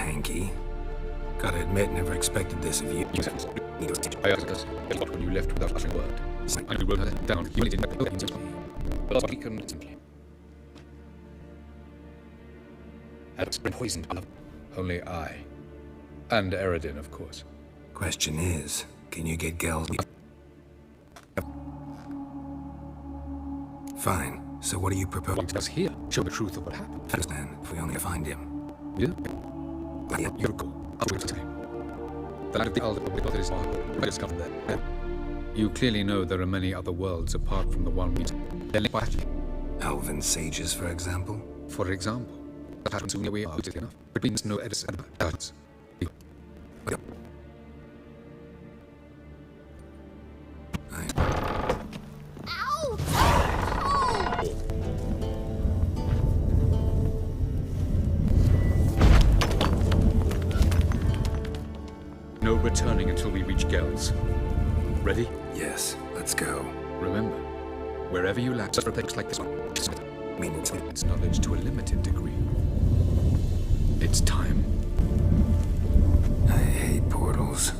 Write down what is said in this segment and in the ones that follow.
hanky. Gotta admit, never expected this of you. I asked us when you left without uttering a word. I wrote that down. You only didn't know that. But last week, simply had been poisoned. Only I. And Eredin, of course. Question is, can you get Gels? Fine. So what do you propose? Want us here? Show the truth of what happened. Understand, if we only find him. Yeah? You're cool. I'll do it today. The land of the Alder with others are discovered there. You clearly know there are many other worlds apart from the one we... Elven sages, for example? For example. That happens when we are good enough. But means no Edison and balance. No returning until we reach Gels. Ready? Yes, let's go. Remember, wherever you land, just for a place like this one, I mean, it's knowledge to a limited degree. It's time. I hate portals.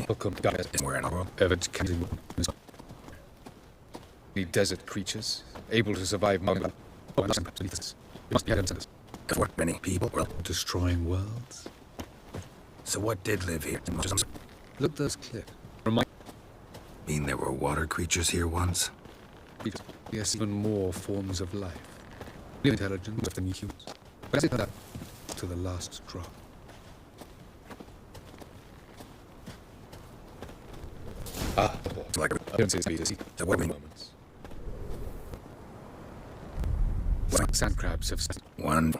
Welcome, guys. Where in the world? The desert creatures, able to survive mountain. Oh, this. Must be evidence. For many people, well, Destroying worlds. so what did live here? Look at those cliffs. Remind Mean there were water creatures here once? yes, even more forms of life. Intelligent than humans. But as it that to the last drop. Like I don't say it's easy. So what Moments. Sand crabs have one.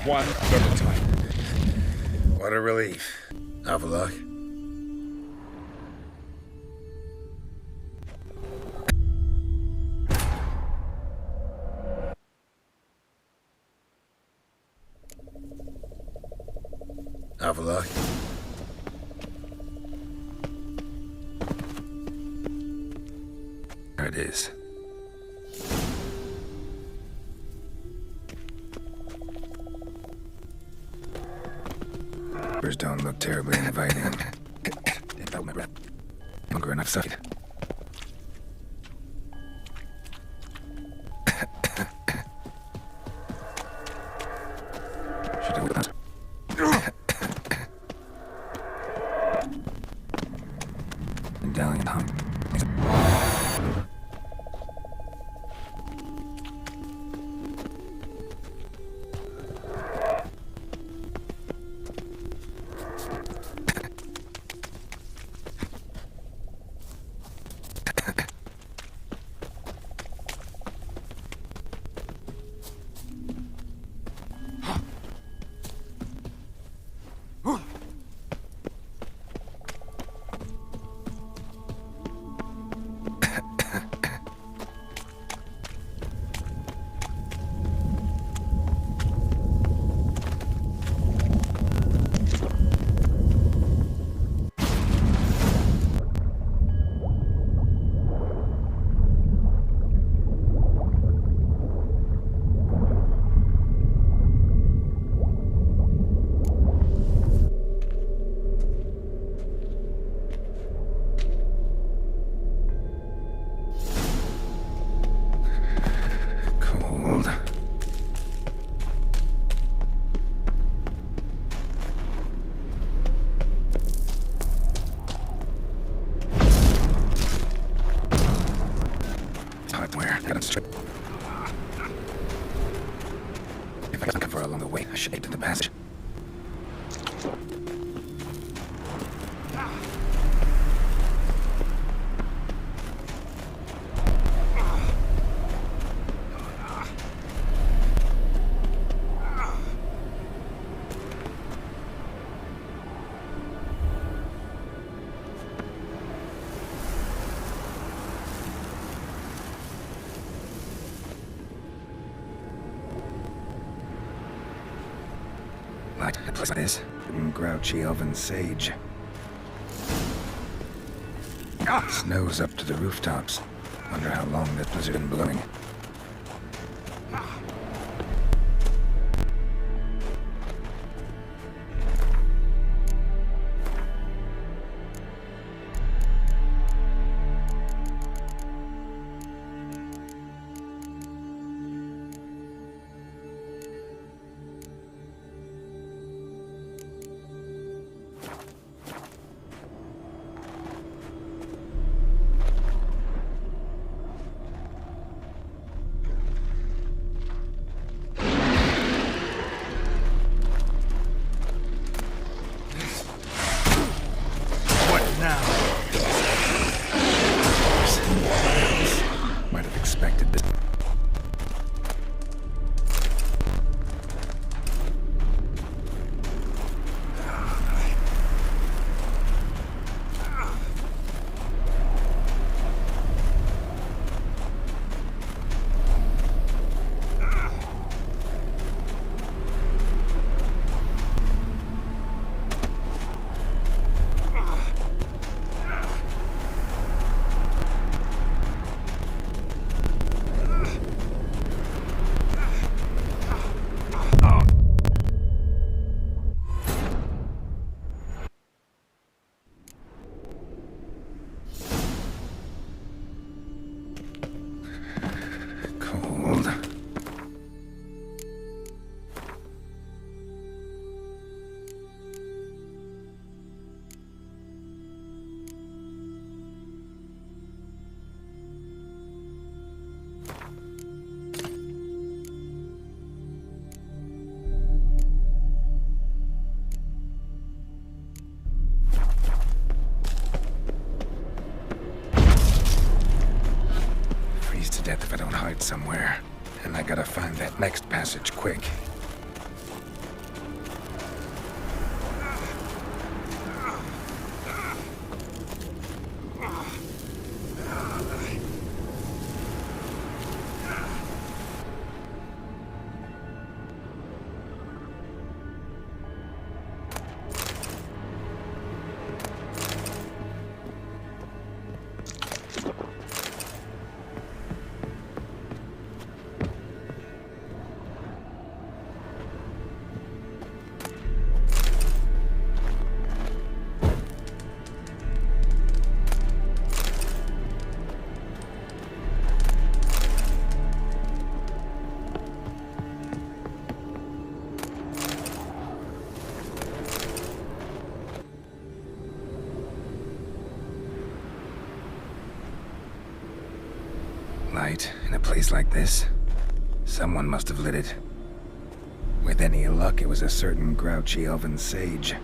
one at a time. What a relief. Avallac'h. Avallac'h. There it is. Numbers don't look terribly inviting. Didn't felt my breath. Longer enough sight. Should have done. Medallion hung. If I can cover along the way, I should get to the passage. Like a place like this. Grouchy elven sage. Snow's up to the rooftops. Wonder how long this blizzard been blowing. Might have expected this. Cold. Freeze to death if I don't hide somewhere. And I gotta find that next passage quick. Light in a place like this? Someone must have lit it. With any luck, it was a certain grouchy elven sage.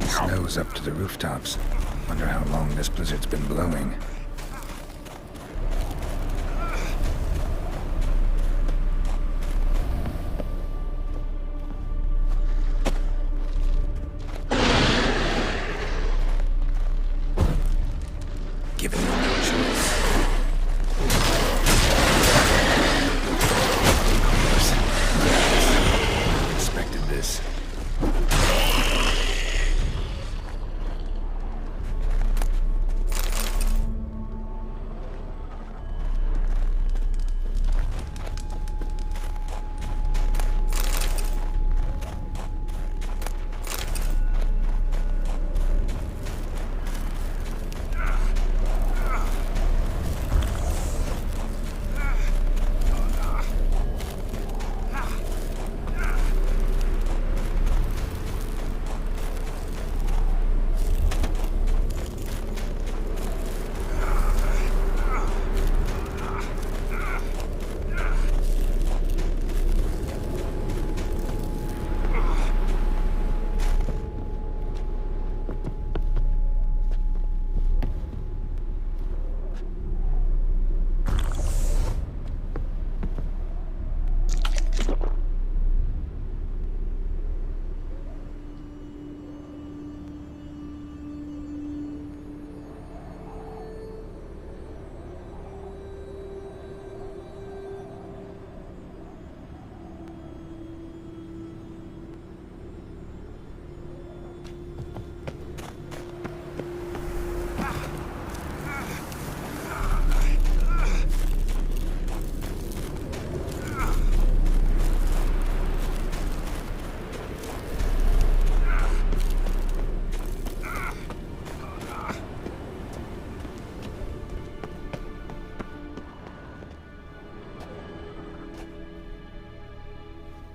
Snow's up to the rooftops. Wonder how long this blizzard's been blowing. Given no choice. Expected this.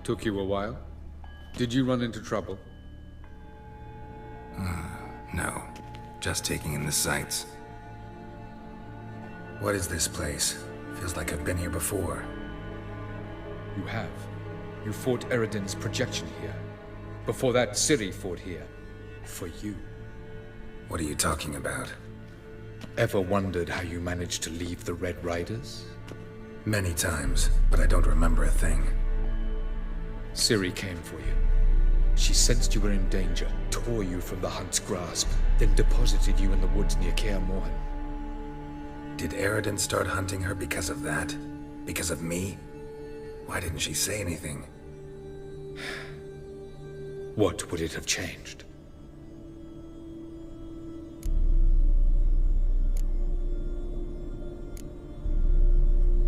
Took you a while? Did you run into trouble? No. Just taking in the sights. What is this place? Feels like I've been here before. You have. You fought Eredin's projection here. Before that, Ciri fought here. For you. What are you talking about? Ever wondered how you managed to leave the Red Riders? Many times, but I don't remember a thing. Ciri came for you. She sensed you were in danger, tore you from the Hunt's grasp, then deposited you in the woods near Kaer Morhen. Did Eredin start hunting her because of that? Because of me? Why didn't she say anything? What would it have changed?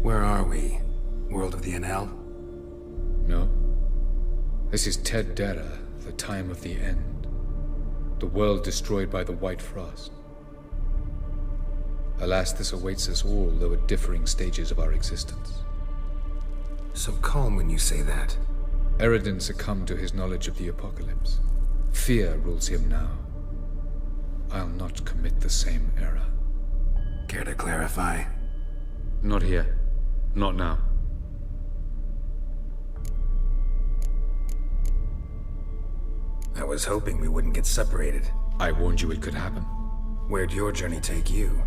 Where are we? World of the NL? No. This is Ted Dara, the time of the end. The world destroyed by the White Frost. Alas, this awaits us all, though at differing stages of our existence. So calm when you say that. Eredin succumbed to his knowledge of the apocalypse. Fear rules him now. I'll not commit the same error. Care to clarify? Not here. Not now. I was hoping we wouldn't get separated. I warned you it could happen. Where'd your journey take you?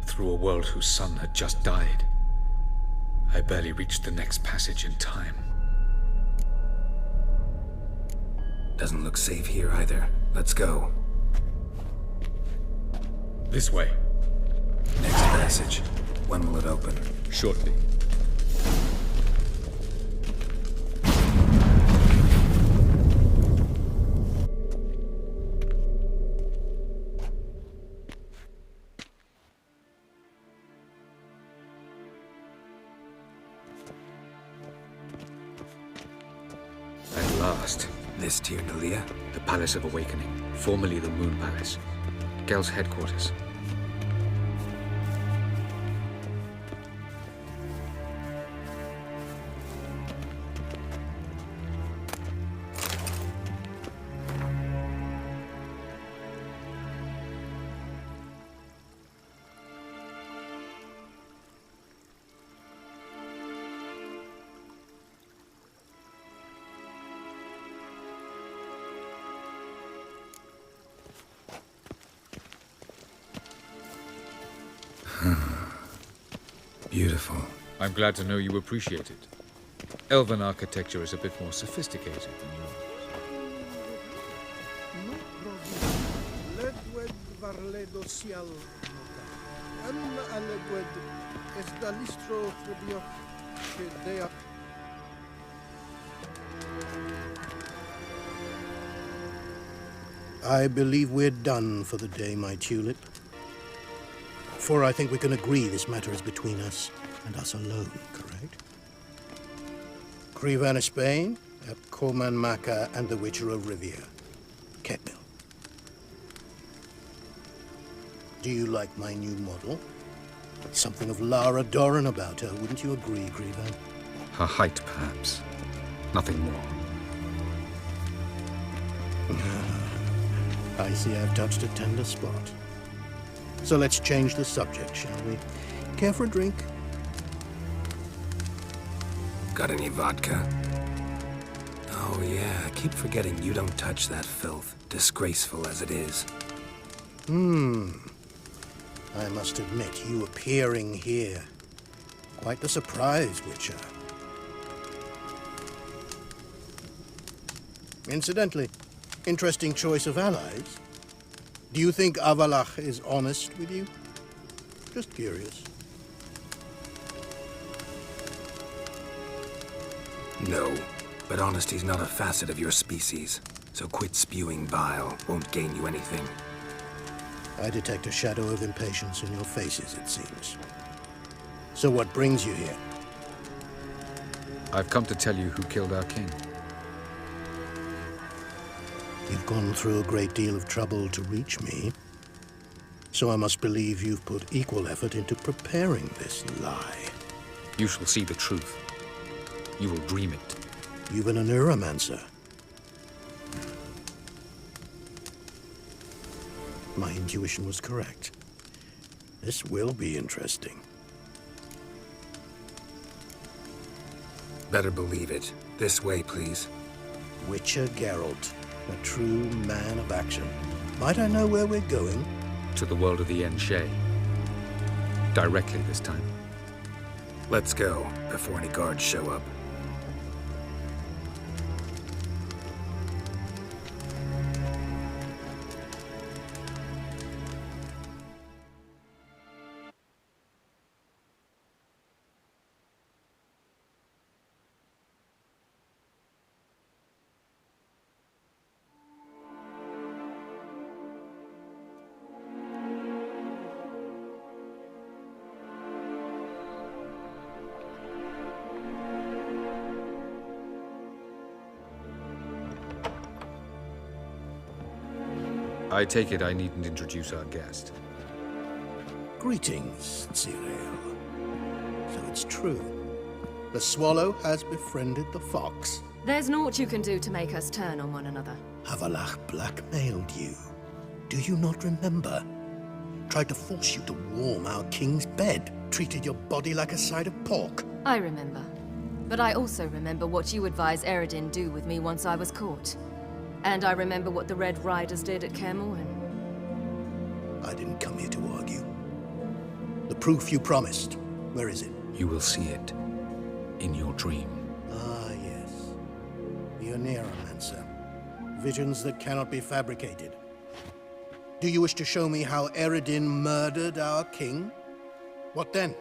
Through a world whose sun had just died. I barely reached the next passage in time. Doesn't look safe here either. Let's go. This way. Next passage. When will it open? Shortly. At last. This Tyr Nalia? The Palace of Awakening, formerly the Moon Palace. Gel's headquarters. Beautiful. I'm glad to know you appreciate it. Elven architecture is a bit more sophisticated than yours. I believe we're done for the day, my tulip. For I think we can agree this matter is between us and us alone, correct? Crevan of Spain, Ep Corman Maca, and the Witcher of Rivia. Ketmill. Do you like my new model? Something of Lara Doran about her, wouldn't you agree, Crevan? Her height, perhaps. Nothing more. I see I've touched a tender spot. So let's change the subject, shall we? Care for a drink? Got any vodka? Oh yeah, I keep forgetting you don't touch that filth, disgraceful as it is. I must admit, you appearing here. Quite the surprise, Witcher. Incidentally, interesting choice of allies. Do you think Avallac'h is honest with you? Just curious. No, but honesty's not a facet of your species. So quit spewing bile, won't gain you anything. I detect a shadow of impatience in your faces, it seems. So what brings you here? I've come to tell you who killed our king. You've gone through a great deal of trouble to reach me. So I must believe you've put equal effort into preparing this lie. You shall see the truth. You will dream it. You've been a neuromancer. My intuition was correct. This will be interesting. Better believe it. This way, please. Witcher Geralt, a true man of action. Might I know where we're going? To the world of the Enshe. Directly this time. Let's go, before any guards show up. I take it I needn't introduce our guest. Greetings, surreal. So it's true. The swallow has befriended the fox. There's naught you can do to make us turn on one another. Avallac'h blackmailed you. Do you not remember? Tried to force you to warm our king's bed. Treated your body like a side of pork. I remember. But I also remember what you advised Eredin do with me once I was caught. And I remember what the Red Riders did at Kaer Morhen. I didn't come here to argue. The proof you promised, where is it? You will see it. In your dream. Ah, yes. The Neuromancer. Visions that cannot be fabricated. Do you wish to show me how Eredin murdered our king? What then?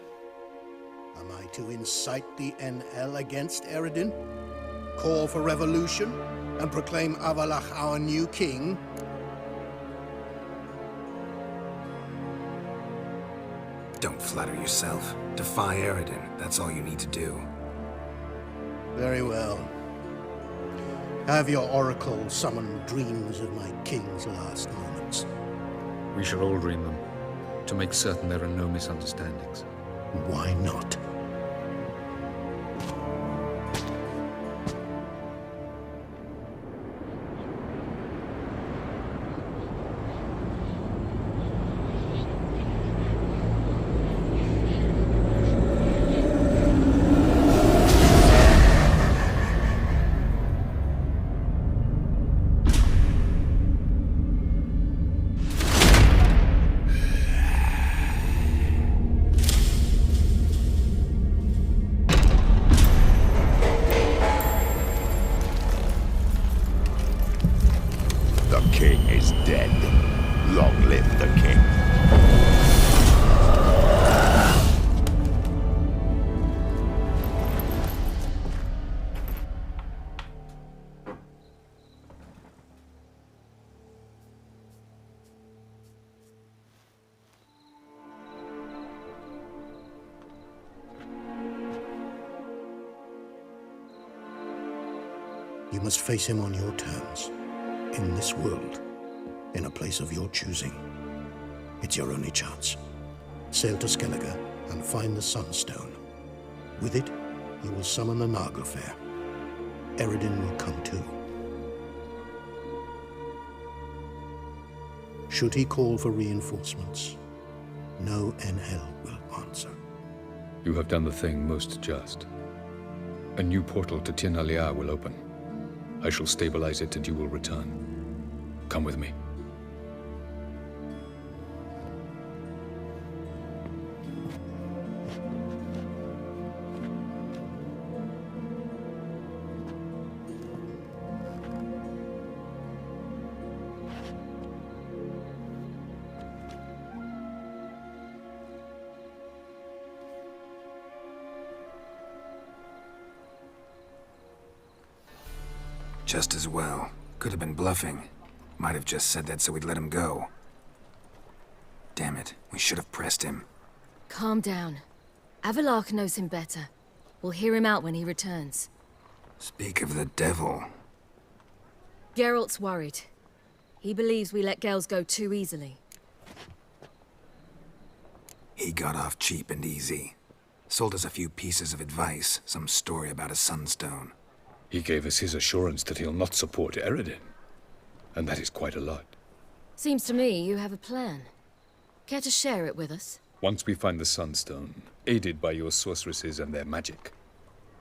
Am I to incite the NL against Eredin? Call for revolution? And proclaim Avallac'h our new king? Don't flatter yourself. Defy Eredin. That's all you need to do. Very well. Have your oracle summon dreams of my king's last moments. We shall all dream them, to make certain there are no misunderstandings. Why not? You must face him on your terms. In this world. In a place of your choosing. It's your only chance. Sail to Skellige and find the Sunstone. With it, you will summon the Naglfair. Eredin will come too. Should he call for reinforcements, no NL will answer. You have done the thing most just. A new portal to Tir-na-Liar will open. I shall stabilize it and you will return. Come with me. Just as well. Could have been bluffing. Might have just said that so we'd let him go. Damn it, we should have pressed him. Calm down. Avallac'h knows him better. We'll hear him out when he returns. Speak of the devil. Geralt's worried. He believes we let girls go too easily. He got off cheap and easy. Sold us a few pieces of advice, some story about a sunstone. He gave us his assurance that he'll not support Eredin. And that is quite a lot. Seems to me you have a plan. Care to share it with us? Once we find the sunstone, aided by your sorceresses and their magic,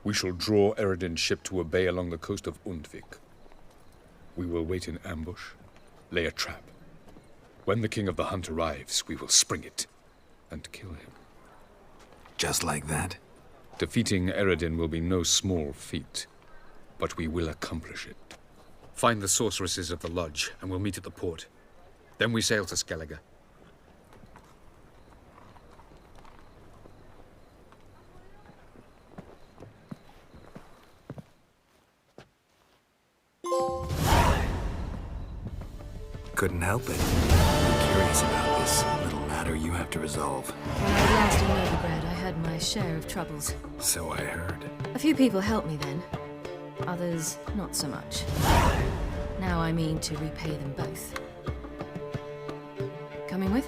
we shall draw Eredin's ship to a bay along the coast of Undvik. We will wait in ambush, lay a trap. When the King of the Hunt arrives, we will spring it and kill him. Just like that? Defeating Eredin will be no small feat, but we will accomplish it. Find the sorceresses of the lodge, and we'll meet at the port. Then we sail to Skellige. Couldn't help it. I'm curious about this little matter you have to resolve. When I was last in Novigrad, I had my share of troubles. So I heard. A few people helped me then. Others, not so much. Now I mean to repay them both. Coming with?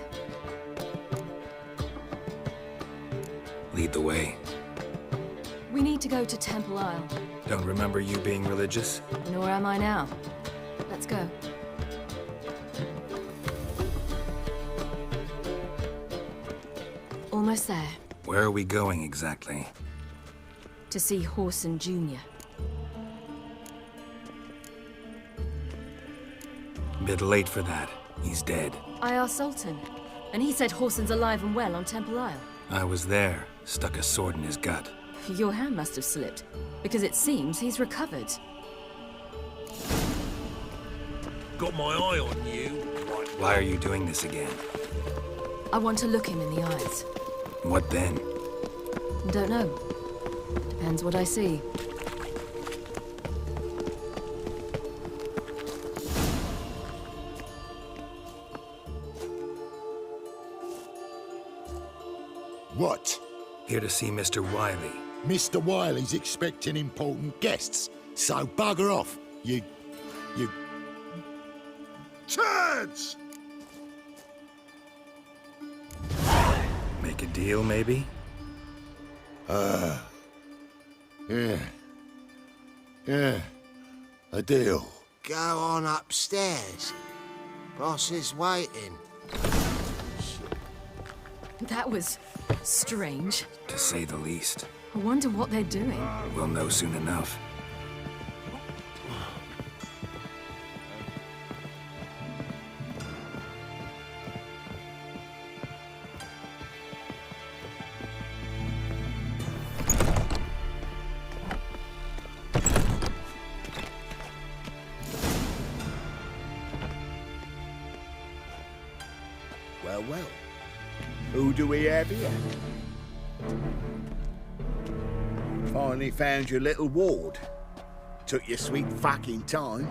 Lead the way. We need to go to Temple Isle. Don't remember you being religious? Nor am I now. Let's go. Almost there. Where are we going exactly? To see Horson Jr. Bit late for that. He's dead. I asked Sultan, and he said Horson's alive and well on Temple Isle. I was there. Stuck a sword in his gut. Your hand must have slipped, because it seems he's recovered. Got my eye on you. Why are you doing this again? I want to look him in the eyes. What then? Don't know. Depends what I see. What? Here to see Mr. Wiley. Mr. Wiley's expecting important guests, so bugger off, you... turds! Make a deal, maybe? Yeah, a deal. Go on upstairs. Boss is waiting. That was strange. To say the least. I wonder what they're doing. We'll know soon enough. Well. Who do we have here? Finally found your little ward. Took your sweet fucking time.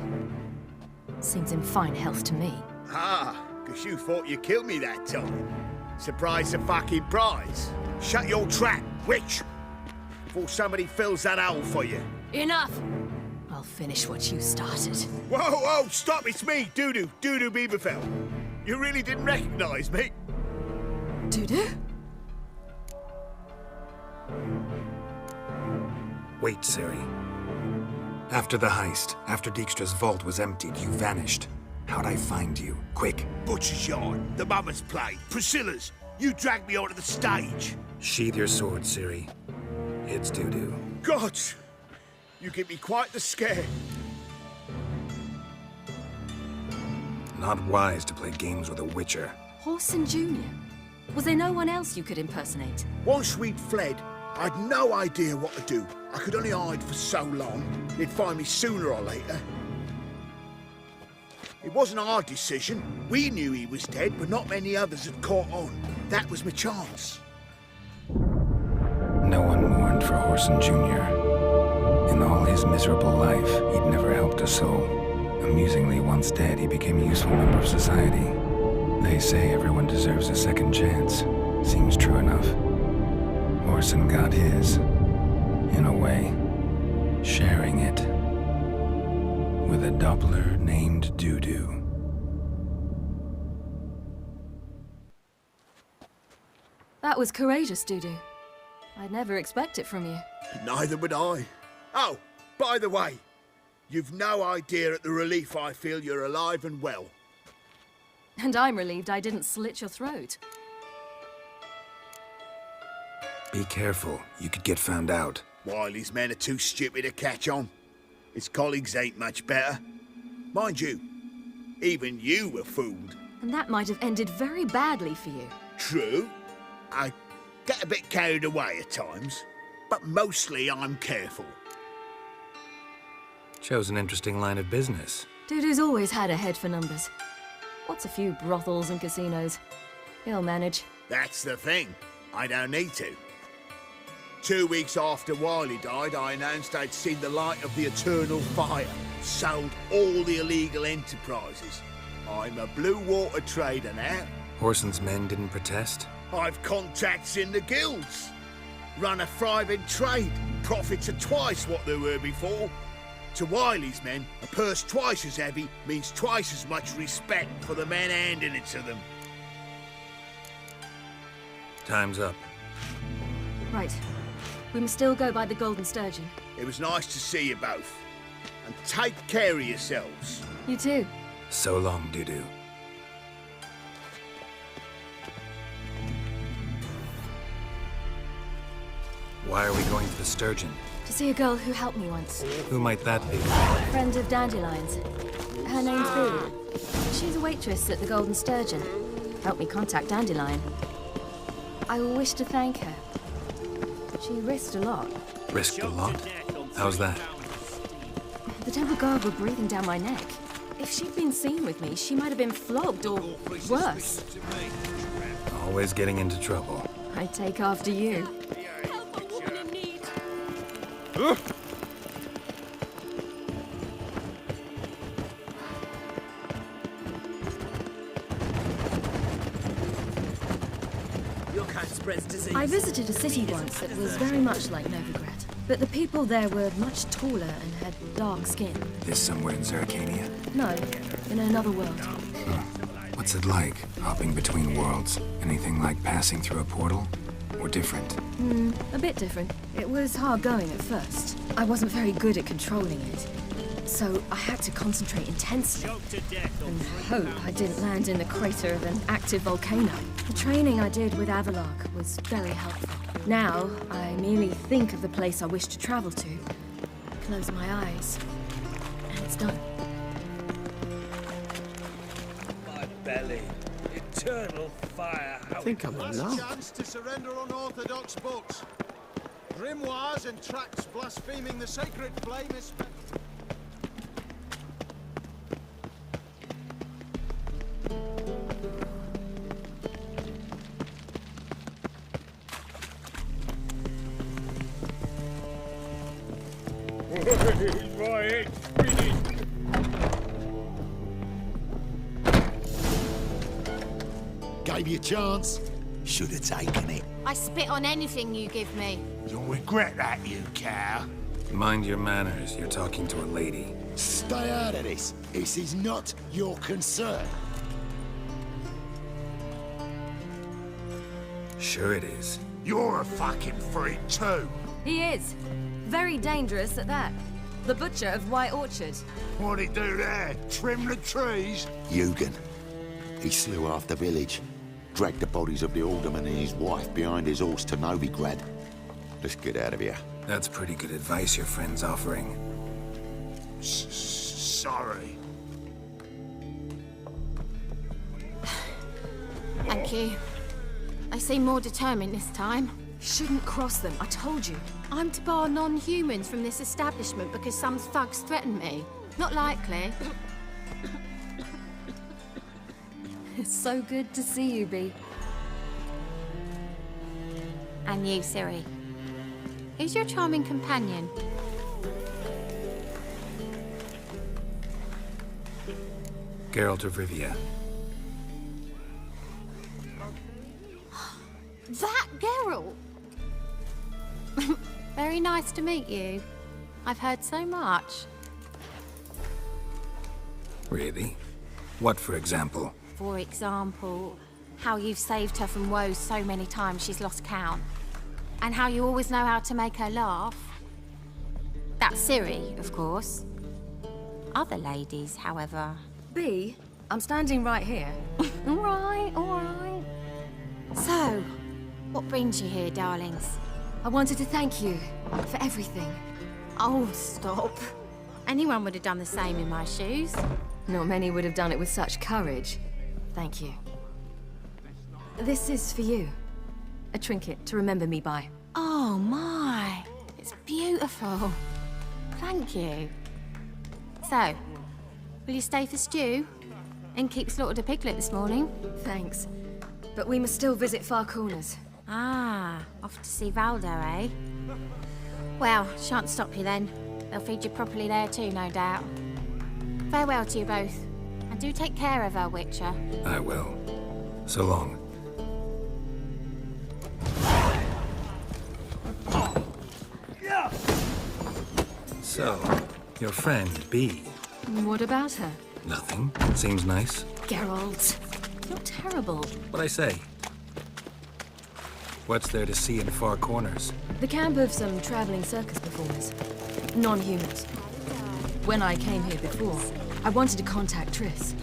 Seems in fine health to me. Ah, 'cause you thought you killed me that time. Surprise the fucking prize. Shut your trap, witch! Before somebody fills that hole for you. Enough! I'll finish what you started. Whoa, stop, it's me, Dudu Bieberfeld. You really didn't recognize me? Dudu? Wait, Ciri. After the heist, after Dijkstra's vault was emptied, you vanished. How'd I find you? Quick. Butcher's Yard, the Mother's Play, Priscilla's. You dragged me onto the stage. Sheathe your sword, Ciri. It's Dudu. God, you give me quite the scare. Not wise to play games with a witcher. Horson Jr.? Was there no one else you could impersonate? Once we'd fled, I'd no idea what to do. I could only hide for so long. They'd find me sooner or later. It wasn't our decision. We knew he was dead, but not many others had caught on. That was my chance. No one mourned for Horson Jr. In all his miserable life, he'd never helped a soul. Amusingly, once dead, he became a useful member of society. They say everyone deserves a second chance. Seems true enough. Horson got his, in a way, sharing it with a Doppler named Dudu. That was courageous, Dudu. I'd never expect it from you. Neither would I. Oh, by the way, you've no idea at the relief I feel you're alive and well. And I'm relieved I didn't slit your throat. Be careful. You could get found out. Wiley's men are too stupid to catch on. His colleagues ain't much better. Mind you, even you were fooled. And that might have ended very badly for you. True. I get a bit carried away at times, but mostly I'm careful. Chose an interesting line of business. Dude who's always had a head for numbers. What's a few brothels and casinos? He'll manage. That's the thing. I don't need to. 2 weeks after Wiley died, I announced I'd seen the light of the eternal fire, sold all the illegal enterprises. I'm a blue water trader now. Horson's men didn't protest? I've contacts in the guilds. Run a thriving trade. Profits are twice what they were before. To Wiley's men, a purse twice as heavy means twice as much respect for the men handing it to them. Time's up. Right. We must still go by the Golden Sturgeon. It was nice to see you both. And take care of yourselves. You too. So long, Dudu. Why are we going to the Sturgeon? To see a girl who helped me once. Who might that be? Friend of Dandelion's. Her name's Boo. She's a waitress at the Golden Sturgeon. Helped me contact Dandelion. I wish to thank her. She risked a lot. Risked a lot? How's that? The Temple Guard were breathing down my neck. If she'd been seen with me, she might have been flogged or worse. Always getting into trouble. I take after you. I visited a city once that was very much like Novigrad, but the people there were much taller and had dark skin. This somewhere in Zeracania? No, in another world. What's it like, hopping between worlds? Anything like passing through a portal? Or different? A bit different. It was hard going at first. I wasn't very good at controlling it. So I had to concentrate intensely and hope I didn't land in the crater of an active volcano. The training I did with Avallac'h was very helpful. Now, I merely think of the place I wish to travel to, close my eyes, and it's done. My belly. Eternal fire. I think I'm in love. Chance to surrender unorthodox books. Grimoires and tracts blaspheming the sacred flame is... Right, Gave you a chance. Should have taken it. I spit on anything you give me. You'll regret that, you cow. Mind your manners. You're talking to a lady. Stay out of this. This is not your concern. Sure it is. You're a fucking freak too. He is. Very dangerous at that. The butcher of White Orchard. What'd he do there? Trim the trees? Eugen. He slew half the village. Dragged the bodies of the alderman and his wife behind his horse to Novigrad. Let's get out of here. That's pretty good advice your friend's offering. Sorry. Thank you. They seem more determined this time. Shouldn't cross them, I told you. I'm to bar non-humans from this establishment because some thugs threaten me. Not likely. It's so good to see you, Bee. And you, Ciri. Who's your charming companion? Geralt of Rivia. That Geralt! Very nice to meet you. I've heard so much. Really? What, for example? For example, how you've saved her from woes so many times she's lost count. And how you always know how to make her laugh. That's Ciri, of course. Other ladies, however... B, I'm standing right here. All right. So, what brings you here, darlings? I wanted to thank you for everything. Oh, stop. Anyone would have done the same in my shoes. Not many would have done it with such courage. Thank you. This is for you. A trinket to remember me by. Oh, my. It's beautiful. Thank you. So, will you stay for stew? And keep slaughtered a piglet this morning? Thanks. But we must still visit Far Corners. Ah, off to see Valdo, eh? Well, shan't stop you then. They'll feed you properly there too, no doubt. Farewell to you both. And do take care of her, Witcher. I will. So long. So, your friend, B. What about her? Nothing. Seems nice. Geralt, you're terrible. What'd I say? What's there to see in Far Corners? The camp of some traveling circus performers. Non-humans. When I came here before, I wanted to contact Triss.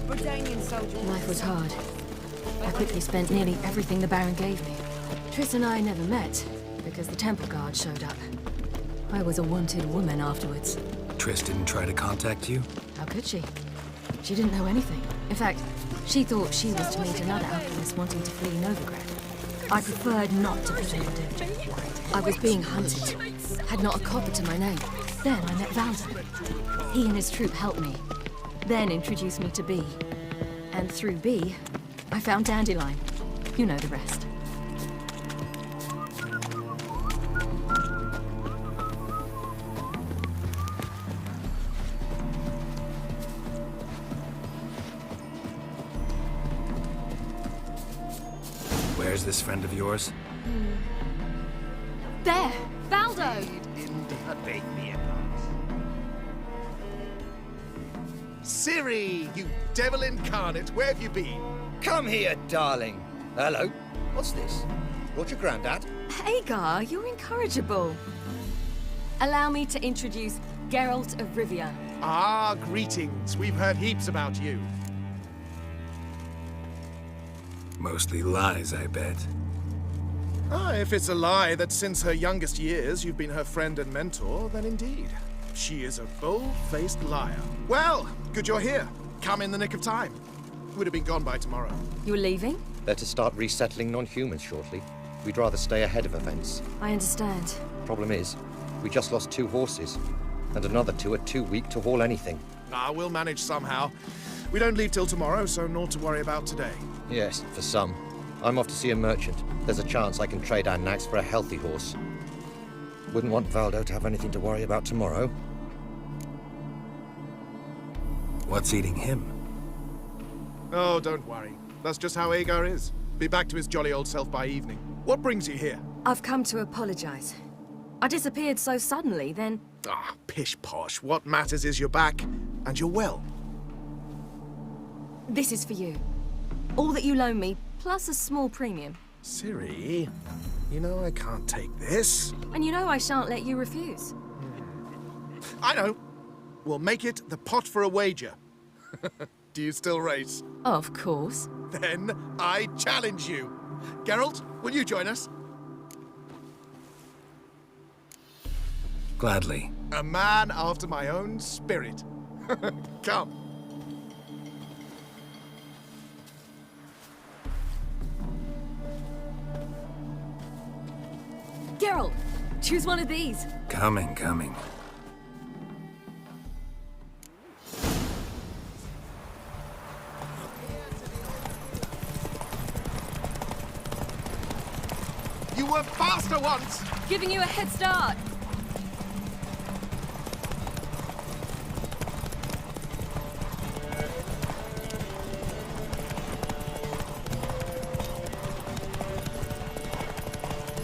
Life was hard. I quickly spent nearly everything the Baron gave me. Triss and I never met, because the temple guard showed up. I was a wanted woman afterwards. Triss didn't try to contact you? How could she? She didn't know anything. In fact, she thought she was to meet another alchemist wanting to flee Novigrad. I preferred not to put her in danger. I was being hunted. Had not a copper to my name. Then I met Valdo. He and his troop helped me. Then introduced me to B. And through B, I found Dandelion. You know the rest. Where's this friend of yours? There! Valdo! Ciri, you devil incarnate, where have you been? Come here, darling. Hello. What's this? Brought your granddad? Hagar, you're incorrigible. Allow me to introduce Geralt of Rivia. Ah, greetings. We've heard heaps about you. Mostly lies, I bet. Ah, if it's a lie that since her youngest years you've been her friend and mentor, then indeed. She is a bold-faced liar. Well, good you're here. Come in the nick of time. Would have been gone by tomorrow. You're leaving? They're to start resettling non-humans shortly. We'd rather stay ahead of events. I understand. Problem is, we just lost 2 horses. And another 2 are too weak to haul anything. Ah, we'll manage somehow. We don't leave till tomorrow, so naught to worry about today. Yes, for some. I'm off to see a merchant. There's a chance I can trade our nags for a healthy horse. Wouldn't want Valdo to have anything to worry about tomorrow. What's eating him? Oh, don't worry. That's just how Agar is. Be back to his jolly old self by evening. What brings you here? I've come to apologize. I disappeared so suddenly, then... Ah, pish-posh. What matters is you're back, and you're well. This is for you. All that you loan me, plus a small premium. Ciri, you know I can't take this. And you know I shan't let you refuse. I know. We'll make it the pot for a wager. Do you still race? Of course. Then I challenge you. Geralt, will you join us? Gladly. A man after my own spirit. Come. Geralt, choose one of these. Coming. You were faster once! Giving you a head start.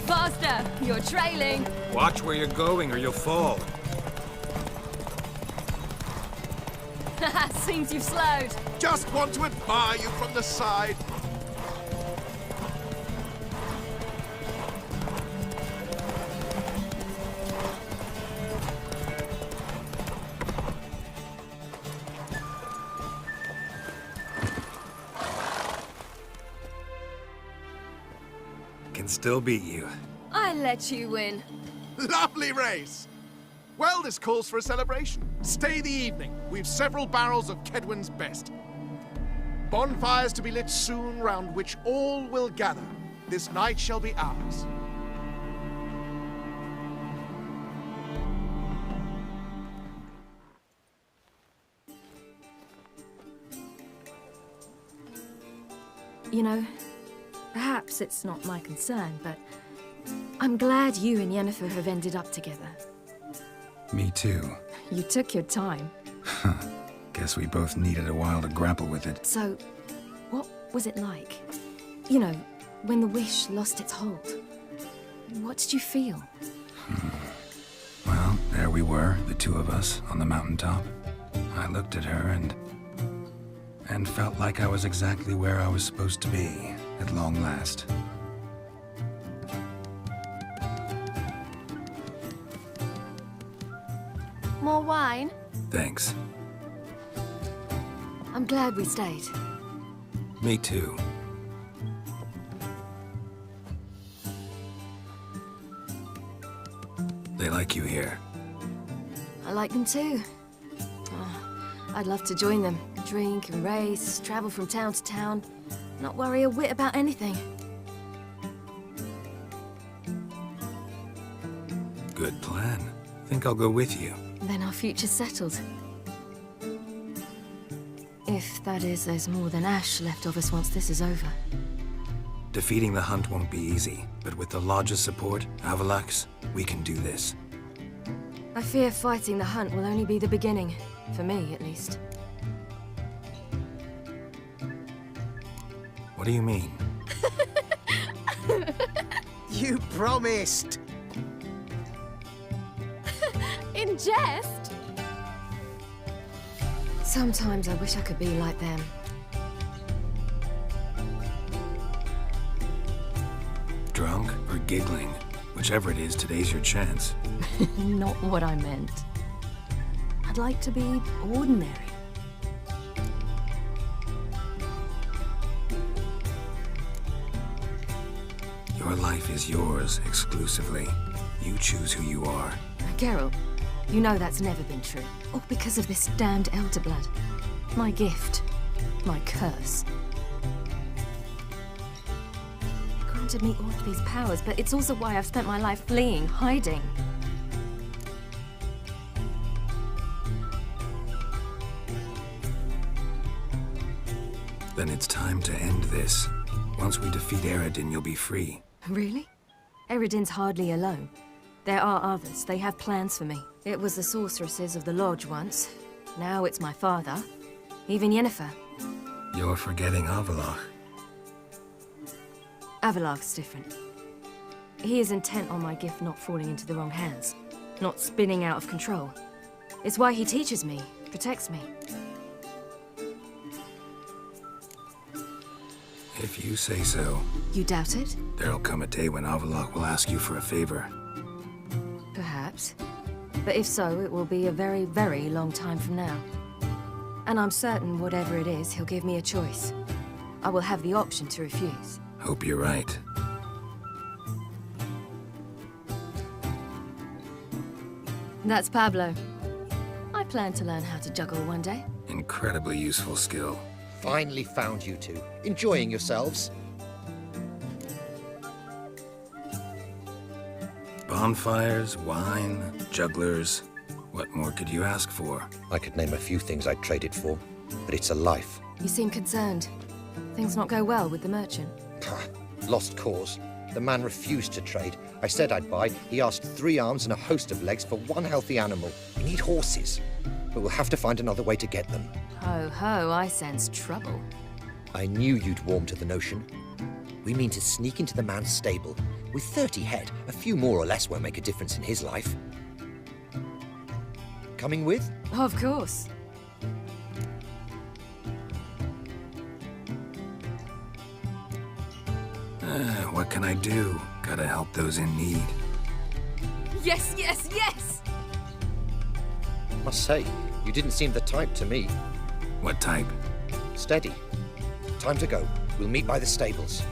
Faster! You're trailing. Watch where you're going or you'll fall. Seems you've slowed. Just want to admire you from the side. can still beat you. I let you win. Lovely race! Well, this calls for a celebration. Stay the evening. We've several barrels of Kedwin's best. Bonfires to be lit soon, round which all will gather. This night shall be ours. You know, perhaps it's not my concern, but I'm glad you and Yennefer have ended up together. Me too. You took your time. Guess we both needed a while to grapple with it. So, what was it like? You know, when the wish lost its hold. What did you feel? Well, there we were, the two of us, on the mountaintop. I looked at her and felt like I was exactly where I was supposed to be, at long last. More wine? Thanks. I'm glad we stayed. Me too. They like you here. I like them too. Oh, I'd love to join them. Drink and race, travel from town to town. Not worry a whit about anything. Good plan. Think I'll go with you. Then our future's settled. If, that is, there's more than ash left of us once this is over. Defeating the hunt won't be easy, but with the Lodge's support, Avallac'h's, we can do this. I fear fighting the hunt will only be the beginning. For me, at least. What do you mean? You promised! In jest? Sometimes I wish I could be like them. Drunk or giggling? Whichever it is, today's your chance. Not what I meant. I'd like to be ordinary. Your life is yours, exclusively. You choose who you are. Geralt, you know that's never been true. All because of this damned elder blood. My gift. My curse. It granted me all of these powers, but it's also why I've spent my life fleeing, hiding. Then it's time to end this. Once we defeat Eredin, you'll be free. Really? Eredin's hardly alone. There are others. They have plans for me. It was the sorceresses of the Lodge once. Now it's my father. Even Yennefer. You're forgetting Avallac'h. Avallac'h's different. He is intent on my gift not falling into the wrong hands. Not spinning out of control. It's why he teaches me, protects me. If you say so. You doubt it? There'll come a day when Avallac'h will ask you for a favor. Perhaps. But if so, it will be a very, very long time from now. And I'm certain whatever it is, he'll give me a choice. I will have the option to refuse. Hope you're right. That's Pablo. I plan to learn how to juggle one day. Incredibly useful skill. Finally found you two. Enjoying yourselves? Bonfires, wine, jugglers. What more could you ask for? I could name a few things I'd trade it for, but it's a life. You seem concerned. Things not go well with the merchant. Lost cause. The man refused to trade. I said I'd buy. He asked 3 arms and a host of legs for 1 healthy animal. We need horses, but we'll have to find another way to get them. Ho ho, I sense trouble. I knew you'd warm to the notion. We mean to sneak into the man's stable. With 30 head, a few more or less won't make a difference in his life. Coming with? Of course. What can I do? Gotta help those in need. Yes, yes, yes! Must say, you didn't seem the type to me. What type? Steady. Time to go. We'll meet by the stables.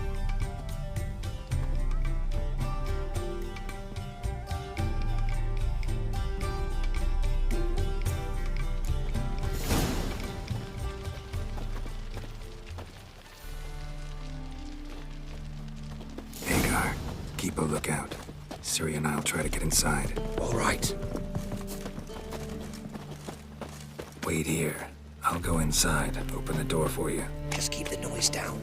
keep a lookout. Ciri and I'll try to get inside. All right. Wait here. I'll go inside, open the door for you. Just keep the noise down.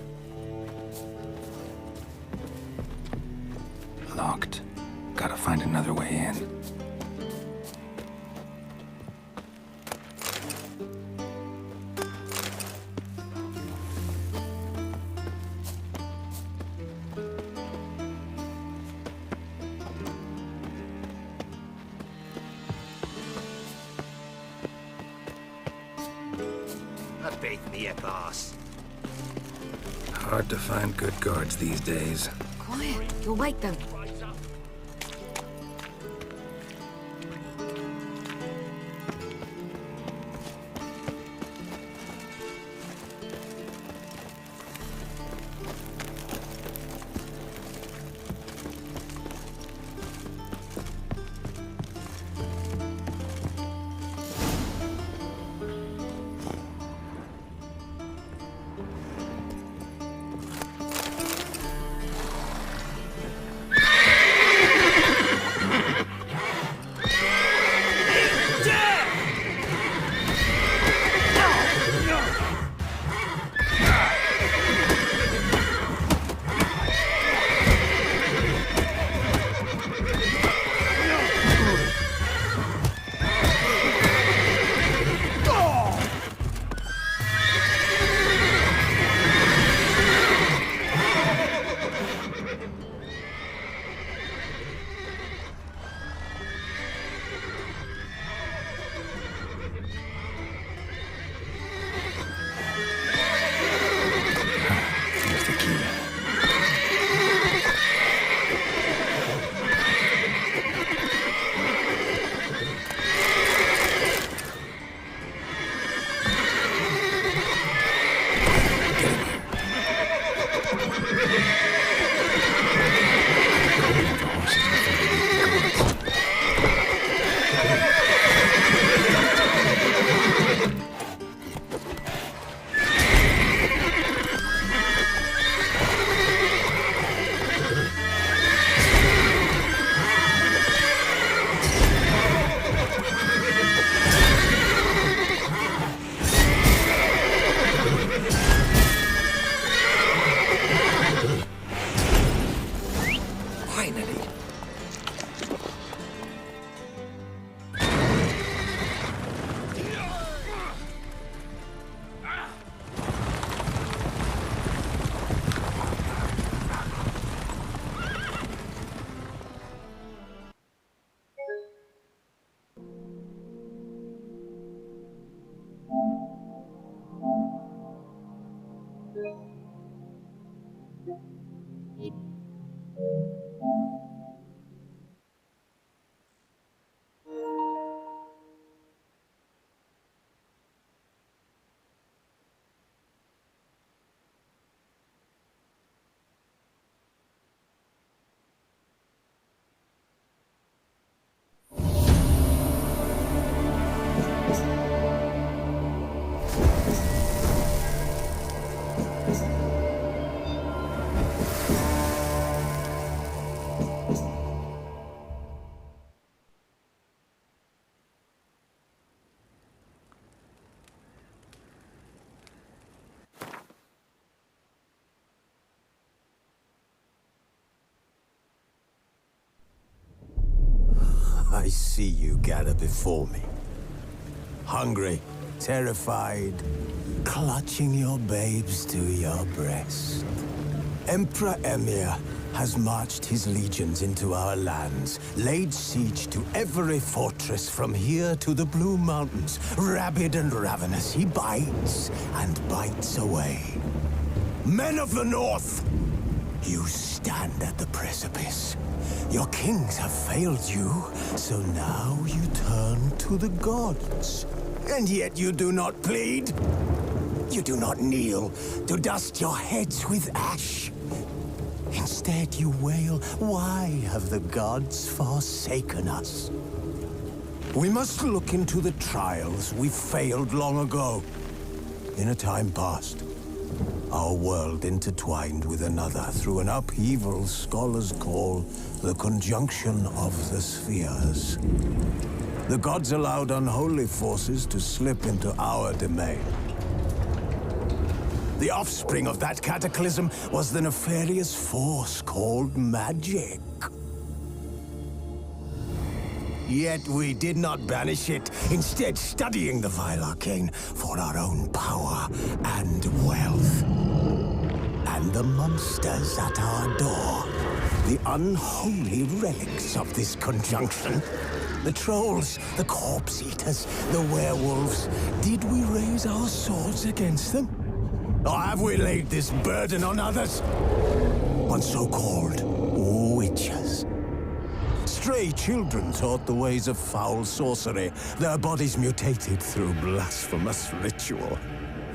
Locked. Gotta find another way in. Beat me a boss. Hard to find good guards these days. Quiet. You'll wake them. I see you gather before me. Hungry, terrified, clutching your babes to your breast. Emperor Emir has marched his legions into our lands, laid siege to every fortress from here to the Blue Mountains. Rabid and ravenous, he bites and bites away. Men of the North, you stand at the precipice. Your kings have failed you, so now you turn to the gods. And yet you do not plead. You do not kneel to dust your heads with ash. Instead you wail, why have the gods forsaken us? We must look into the trials we failed long ago, in a time past. our world intertwined with another through an upheaval scholars call the conjunction of the spheres. The gods allowed unholy forces to slip into our domain. The offspring of that cataclysm was the nefarious force called magic. Yet we did not banish it, instead studying the vile arcane for our own power and wealth. And the monsters at our door, the unholy relics of this conjunction. The trolls, the corpse eaters, the werewolves. Did we raise our swords against them? Or have we laid this burden on others? On so-called witches. Stray children taught the ways of foul sorcery, their bodies mutated through blasphemous ritual.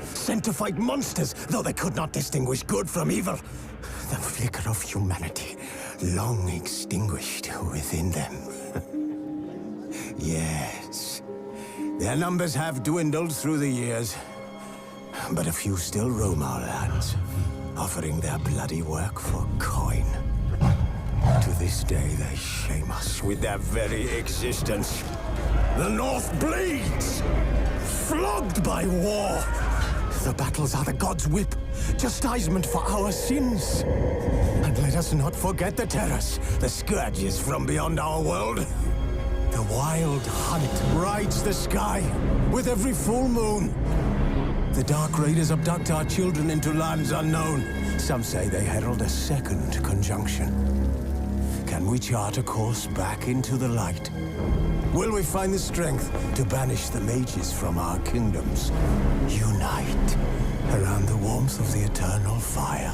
Sent to fight monsters, though they could not distinguish good from evil. The flicker of humanity, long extinguished within them. Yes, their numbers have dwindled through the years, but a few still roam our lands, offering their bloody work for coin. To this day, they shame us with their very existence. The North bleeds, flogged by war. The battles are the gods' whip, chastisement for our sins. And let us not forget the terrors, the scourges from beyond our world. The wild hunt rides the sky with every full moon. The Dark Raiders abduct our children into lands unknown. Some say they herald a second conjunction. Can we chart a course back into the light? Will we find the strength to banish the mages from our kingdoms? Unite around the warmth of the eternal fire.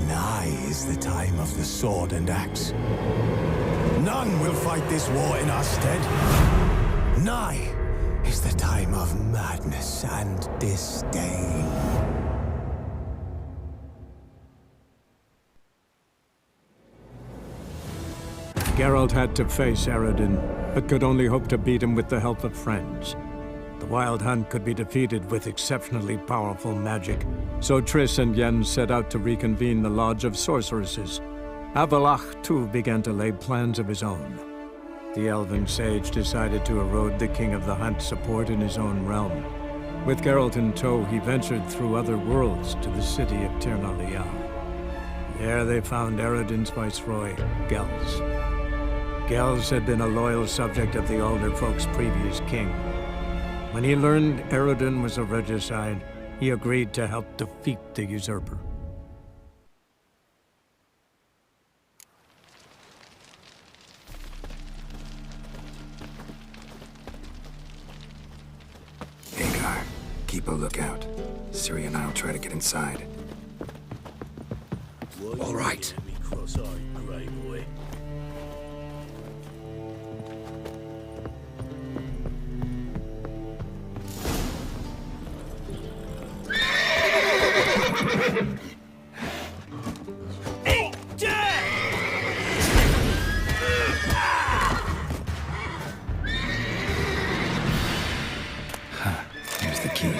Nigh is the time of the sword and axe. None will fight this war in our stead. Nigh is the time of madness and disdain. Geralt had to face Eredin, but could only hope to beat him with the help of friends. The Wild Hunt could be defeated with exceptionally powerful magic, so Triss and Yen set out to reconvene the Lodge of Sorceresses. Avallac'h, too, began to lay plans of his own. The elven sage decided to erode the King of the Hunt's support in his own realm. With Geralt in tow, he ventured through other worlds to the city of Tir na Lial. There they found Eredin's viceroy, Gels. Gels had been a loyal subject of the Alderfolk's previous king. When he learned Eredin was a regicide, he agreed to help defeat the usurper. Hagar, keep a lookout. Ciri and I'll try to get inside. All right. Cross-eyed grey boy. Here's the key.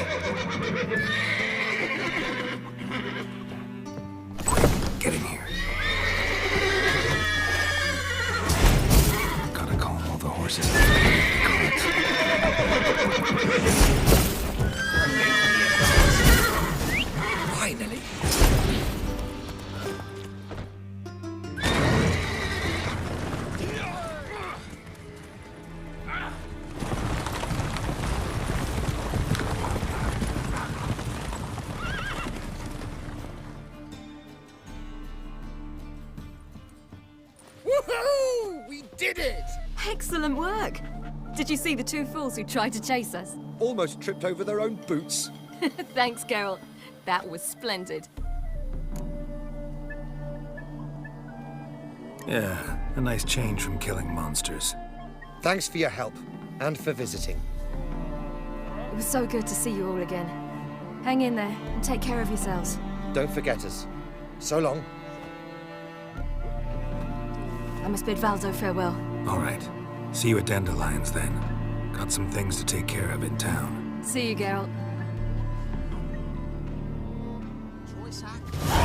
Get in here. Gotta calm all the horses. Finally. Woohoo! We did it! Excellent work! Did you see the two fools who tried to chase us? Almost tripped over their own boots. Thanks, Geralt. That was splendid. Yeah, a nice change from killing monsters. Thanks for your help, and for visiting. It was so good to see you all again. Hang in there, and take care of yourselves. Don't forget us. So long. I must bid Valdo farewell. All right. See you at Dandelions, then. Got some things to take care of in town. See you, Geralt. Avallac'h.